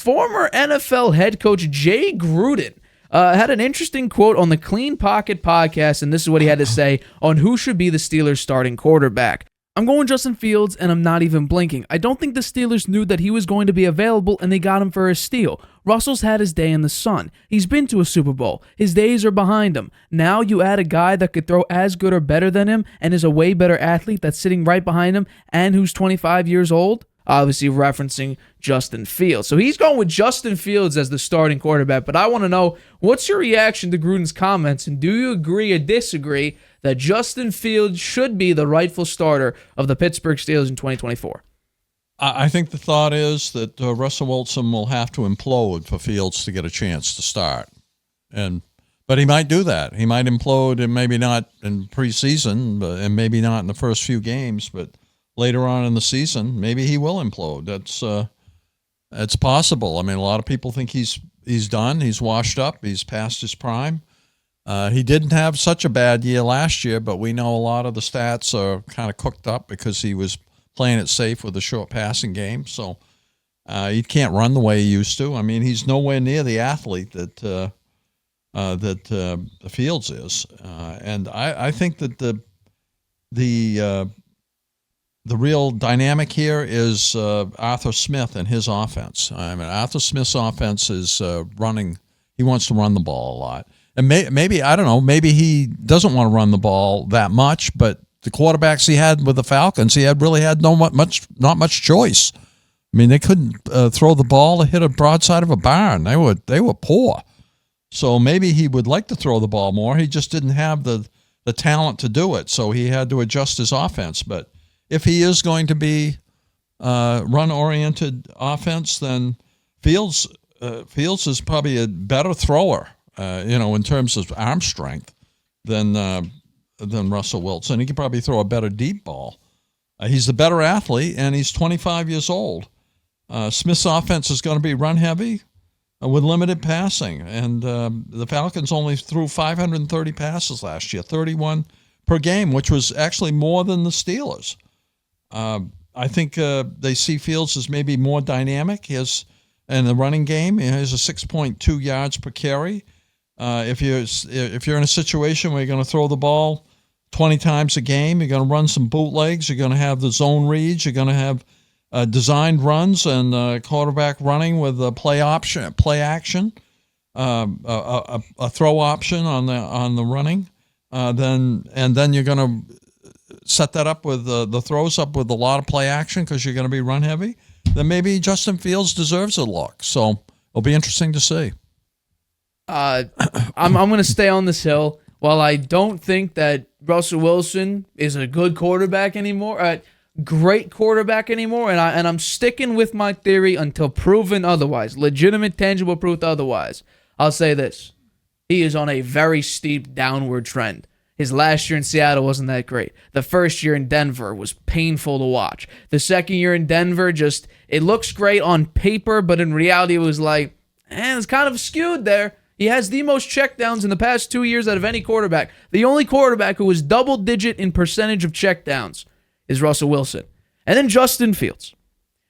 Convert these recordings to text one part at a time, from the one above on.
former NFL head coach Jay Gruden had an interesting quote on the Clean Pocket podcast, and this is what he had to say on who should be the Steelers' starting quarterback. I'm going Justin Fields, and I'm not even blinking. I don't think the Steelers knew that he was going to be available, and they got him for a steal. Russell's had his day in the sun. He's been to a Super Bowl. His days are behind him. Now you add a guy that could throw as good or better than him and is a way better athlete that's sitting right behind him and who's 25 years old, obviously referencing Justin Fields. So he's going with Justin Fields as the starting quarterback, but I want to know, what's your reaction to Gruden's comments, and do you agree or disagree that Justin Fields should be the rightful starter of the Pittsburgh Steelers in 2024? I think the thought is that Russell Wilson will have to implode for Fields to get a chance to start. But he might do that. He might implode, and maybe not in preseason, and maybe not in the first few games, but later on in the season, maybe he will implode. That's possible. I mean, a lot of people think he's done. He's washed up. He's past his prime. He didn't have such a bad year last year, but we know a lot of the stats are kind of cooked up because he was playing it safe with a short passing game. So he can't run the way he used to. I mean, he's nowhere near the athlete that Fields is. And I think that the real dynamic here is Arthur Smith and his offense. I mean, Arthur Smith's offense is running. He wants to run the ball a lot. And maybe, I don't know, maybe he doesn't want to run the ball that much, but the quarterbacks he had with the Falcons, he really had not much choice. I mean, they couldn't throw the ball to hit a broadside of a barn. They were poor. So maybe he would like to throw the ball more. He just didn't have the talent to do it, so he had to adjust his offense. But if he is going to be run-oriented offense, then Fields is probably a better thrower, in terms of arm strength than Russell Wilson. He could probably throw a better deep ball. He's the better athlete, and he's 25 years old. Smith's offense is going to be run-heavy with limited passing, and the Falcons only threw 530 passes last year, 31 per game, which was actually more than the Steelers. I think they see Fields as maybe more dynamic. He has, in the running game, he has a 6.2 yards per carry. If you're in a situation where you're going to throw the ball 20 times a game, you're going to run some bootlegs, you're going to have the zone reads, you're going to have designed runs and quarterback running with a play action, a throw option on the running, then you're going to set that up with the throws up with a lot of play action because you're going to be run heavy. Then maybe Justin Fields deserves a look. So it'll be interesting to see. I'm going to stay on this hill. While I don't think that Russell Wilson is a good quarterback anymore, great quarterback anymore, and I'm sticking with my theory until proven otherwise, legitimate, tangible proof otherwise. I'll say this: he is on a very steep downward trend. His last year in Seattle wasn't that great. The first year in Denver was painful to watch. The second year in Denver, it looks great on paper, but in reality, it was like, it's kind of skewed there. He has the most checkdowns in the past 2 years out of any quarterback. The only quarterback who was double-digit in percentage of checkdowns is Russell Wilson. And then Justin Fields.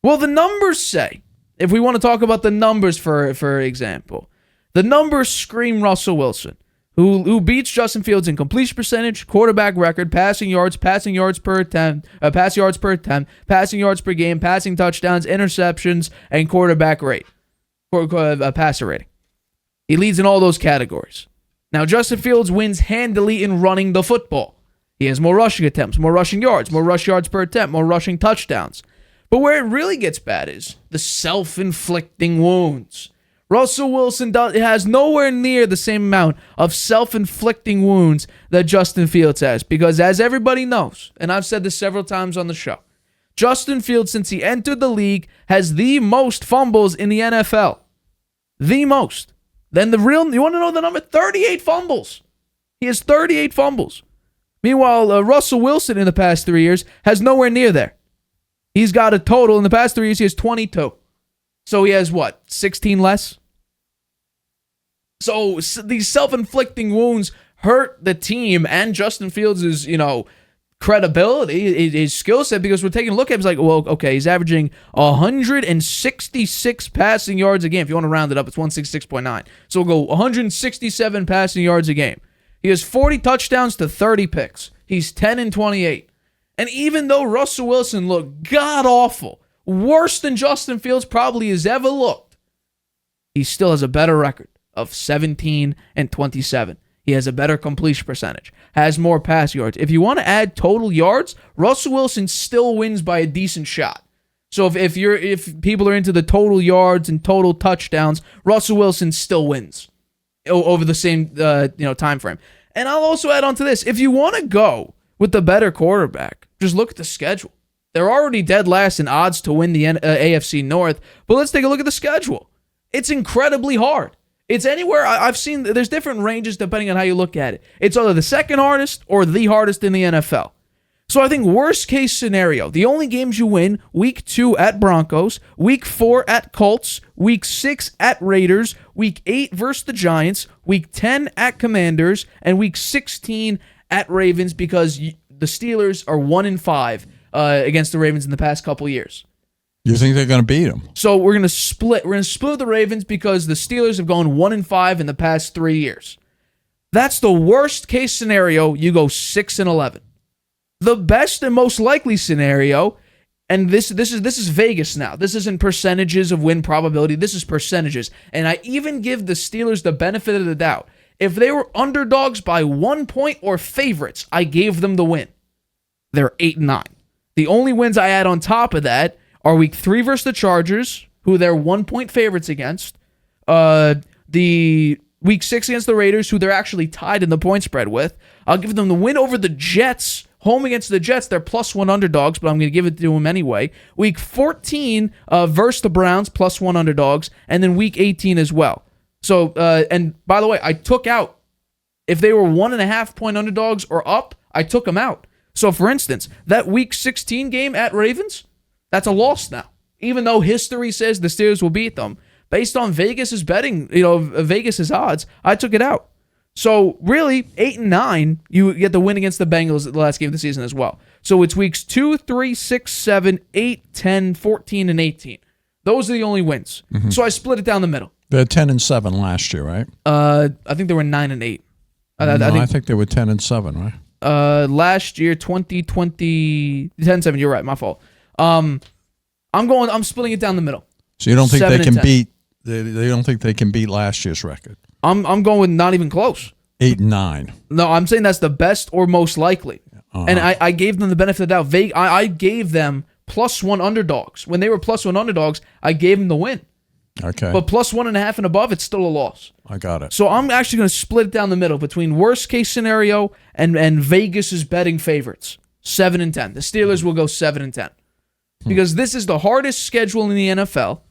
Well, the numbers say, if we want to talk about the numbers for example, the numbers scream Russell Wilson, who beats Justin Fields in completion percentage, quarterback record, passing yards per attempt, passing yards per game, passing touchdowns, interceptions, and quarterback rate, passer rating. He leads in all those categories. Now, Justin Fields wins handily in running the football. He has more rushing attempts, more rushing yards, more rush yards per attempt, more rushing touchdowns. But where it really gets bad is the self-inflicting wounds. Russell Wilson has nowhere near the same amount of self-inflicting wounds that Justin Fields has, because as everybody knows, and I've said this several times on the show, Justin Fields, since he entered the league, has the most fumbles in the NFL. The most. Then you want to know the number? 38 fumbles. He has 38 fumbles. Meanwhile, Russell Wilson in the past 3 years has nowhere near there. He's got a total, in the past 3 years, he has 22. So he has, 16 less? So these self-inflicting wounds hurt the team, and Justin Fields' credibility, his skill set, because we're taking a look at him. It's like, well, okay, he's averaging 166 passing yards a game. If you want to round it up, it's 166.9. So we'll go 167 passing yards a game. He has 40 touchdowns to 30 picks. He's 10-28. And even though Russell Wilson looked god-awful, worse than Justin Fields probably has ever looked, he still has a better record of 17-27. He has a better completion percentage, has more pass yards. If you want to add total yards, Russell Wilson still wins by a decent shot. So if people are into the total yards and total touchdowns, Russell Wilson still wins over the same time frame. And I'll also add on to this: if you want to go with the better quarterback, just look at the schedule. They're already dead last in odds to win the AFC North, but let's take a look at the schedule. It's incredibly hard. It's anywhere. I've seen there's different ranges depending on how you look at it. It's either the second hardest or the hardest in the NFL. So I think worst case scenario, the only games you win, week 2 at Broncos, week 4 at Colts, week 6 at Raiders, week 8 versus the Giants, week 10 at Commanders, and week 16 at Ravens, because the Steelers are 1-5 against the Ravens in the past couple years. You think they're going to beat them? So we're going to split. We're going to split the Ravens because the Steelers have gone 1-5 in the past 3 years. That's the worst case scenario. You go 6-11. The best and most likely scenario, and this is Vegas now. This isn't percentages of win probability. This is percentages. And I even give the Steelers the benefit of the doubt. If they were underdogs by 1 point or favorites, I gave them the win. They're 8-9. The only wins I add on top of that are week 3 versus the Chargers, who they're 1 point favorites against. The week 6 against the Raiders, who they're actually tied in the point spread with. I'll give them the win over the Jets. Home against the Jets, they're +1 underdogs, but I'm going to give it to them anyway. Week 14 versus the Browns, +1 underdogs, and then week 18 as well. So, and by the way, I took out, if they were 1.5 point underdogs or up, I took them out. So, for instance, that week 16 game at Ravens, that's a loss now. Even though history says the Steelers will beat them, based on Vegas's betting, Vegas's odds, I took it out. So really, 8-9, you get the win against the Bengals at the last game of the season as well. So it's weeks 2, 3, 6, 7, 8, 10, 14, and 18. Those are the only wins. Mm-hmm. So I split it down the middle. They're 10-7 last year, right? I think they were 9-8. I think they were 10-7, right? Last year, 2020, 10-7. You're right. My fault. I'm splitting it down the middle. So you don't think they can beat? They don't think they can beat last year's record? I'm going with not even close. 8-9. No, I'm saying that's the best or most likely. Uh-huh. And I gave them the benefit of the doubt. I gave them +1 underdogs. When they were +1 underdogs, I gave them the win. Okay. But +1.5 and above, it's still a loss. I got it. So I'm actually going to split it down the middle between worst case scenario and Vegas's betting favorites, 7-10. The Steelers will go 7-10 because this is the hardest schedule in the NFL.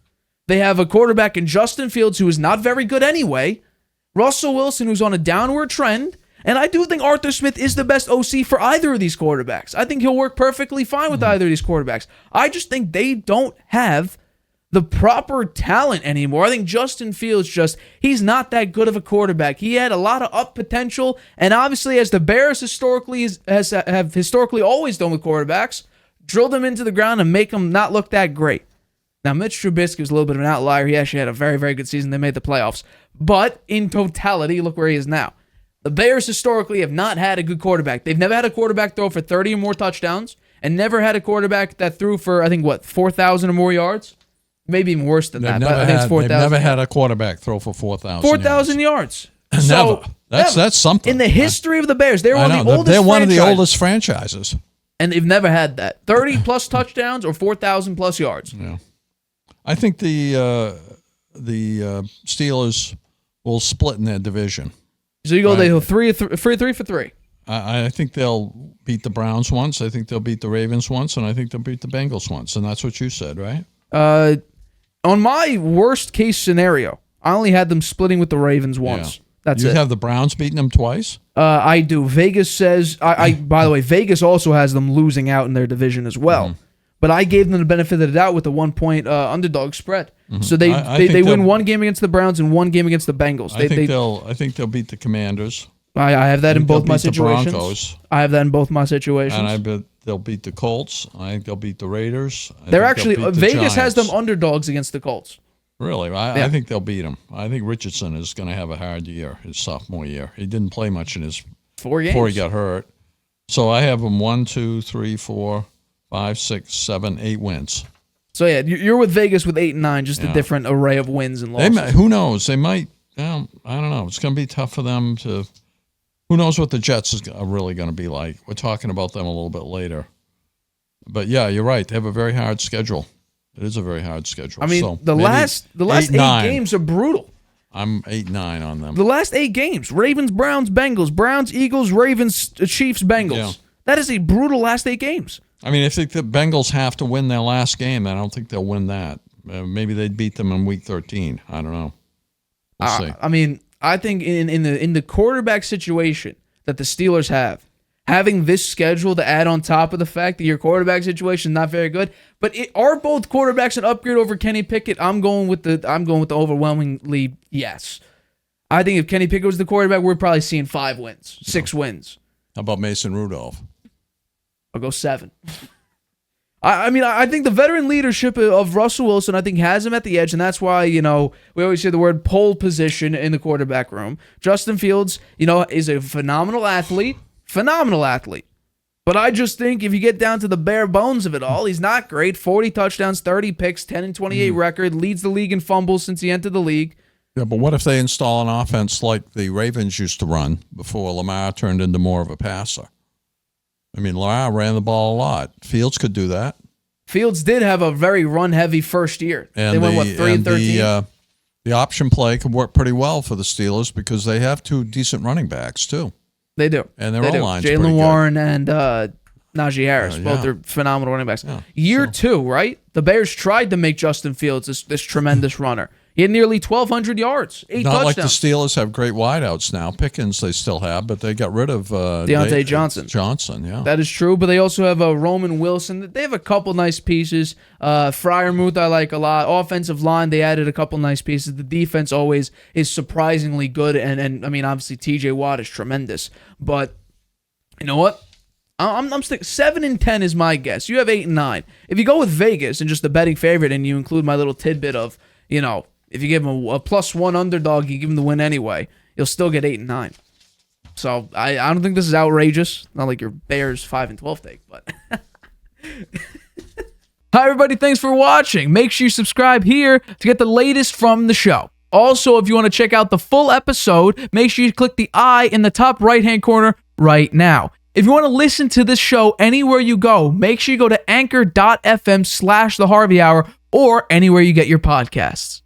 They have a quarterback in Justin Fields who is not very good anyway. Russell Wilson, who's on a downward trend. And I do think Arthur Smith is the best OC for either of these quarterbacks. I think he'll work perfectly fine with either of these quarterbacks. I just think they don't have the proper talent anymore. I think Justin Fields he's not that good of a quarterback. He had a lot of up potential. And obviously, as the Bears have historically always done with quarterbacks, drill them into the ground and make them not look that great. Now, Mitch Trubisky was a little bit of an outlier. He actually had a very, very good season. They made the playoffs. But in totality, look where he is now. The Bears historically have not had a good quarterback. They've never had a quarterback throw for 30 or more touchdowns and never had a quarterback that threw for, 4,000 or more yards? Maybe even worse than that, but I think it's 4,000. They've never had a quarterback throw for 4,000 4,000 yards. Never. So, that's something. In the history of the Bears, they're one of the oldest They're one of the oldest franchises. And they've never had that. 30-plus touchdowns or 4,000-plus yards. Yeah. I think the Steelers will split in their division. So you go, they go 3 for 3. I think they'll beat the Browns once. I think they'll beat the Ravens once, and I think they'll beat the Bengals once. And that's what you said, right? On my worst case scenario, I only had them splitting with the Ravens once. Yeah. That's it. You have the Browns beating them twice? I do. Vegas says, by the way, Vegas also has them losing out in their division as well. Mm-hmm. But I gave them the benefit of the doubt with the 1 point underdog spread. Mm-hmm. So they win one game against the Browns and one game against the Bengals. I think they'll beat the Commanders. I have that in think they'll both my beat the situations. Broncos. I have that in both my situations. And I bet they'll beat the Colts. I think they'll beat the Raiders. They're actually Vegas has them Giants. underdogs against the Colts. Really? I think they'll beat them. I think Richardson is going to have a hard year, his sophomore year. He didn't play much in his 4 games before he got hurt. So I have them 1, 2, 3, 4, 5, 6, 7, 8 wins. So yeah, you're with Vegas with 8 and 9, just a different array of wins and losses. Who knows? They might. I don't know. It's going to be tough for them to. Who knows what the Jets are really going to be like? We're talking about them a little bit later. But yeah, you're right. They have a very hard schedule. It is a very hard schedule. I mean, so the last 8 games are brutal. I'm 8-9 on them. The last 8 games: Ravens, Browns, Bengals, Browns, Eagles, Ravens, Chiefs, Bengals. Yeah. That is a brutal last 8 games. I mean, I think the Bengals have to win their last game. I don't think they'll win that. Maybe they'd beat them in Week 13. I don't know. We'll see. I mean, I think in the quarterback situation that the Steelers have, having this schedule to add on top of the fact that your quarterback situation is not very good, but are both quarterbacks an upgrade over Kenny Pickett? I'm going with the overwhelmingly yes. I think if Kenny Pickett was the quarterback, we're probably seeing 5 wins, 6 wins. How about Mason Rudolph? I'll go 7. I mean, I think the veteran leadership of Russell Wilson, I think, has him at the edge, and that's why, we always say the word pole position in the quarterback room. Justin Fields, is a phenomenal athlete. But I just think if you get down to the bare bones of it all, he's not great. 40 touchdowns, 30 picks, 10-28 record, leads the league in fumbles since he entered the league. Yeah, but what if they install an offense like the Ravens used to run before Lamar turned into more of a passer? I mean, Lamar ran the ball a lot. Fields could do that. Fields did have a very run-heavy first year. And they went, 3-13? The option play could work pretty well for the Steelers because they have 2 decent running backs, too. They do. And their O-line's pretty Jalen good. Warren and Najee Harris. Both are phenomenal running backs. Yeah, Year 2, right? The Bears tried to make Justin Fields this tremendous runner. He had nearly 1,200 yards, 8 Not touchdowns. like the Steelers have great wideouts now. Pickens they still have, but they got rid of Deontay Johnson. Yeah. That is true, but they also have Roman Wilson. They have a couple nice pieces. Freiermuth I like a lot. Offensive line, they added a couple nice pieces. The defense always is surprisingly good, and I mean, obviously, T.J. Watt is tremendous. But you know what? I'm sticking 7-10 is my guess. You have 8 and 9. If you go with Vegas and just the betting favorite, and you include my little tidbit of, if you give them a +1 underdog, you give them the win anyway, you'll still get 8 and 9. So I don't think this is outrageous. Not like your Bears 5-12 take, but. Hi everybody, thanks for watching. Make sure you subscribe here to get the latest from the show. Also, if you want to check out the full episode, make sure you click the I in the top right-hand corner right now. If you want to listen to this show anywhere you go, make sure you go to anchor.fm/The Harvey Hour or anywhere you get your podcasts.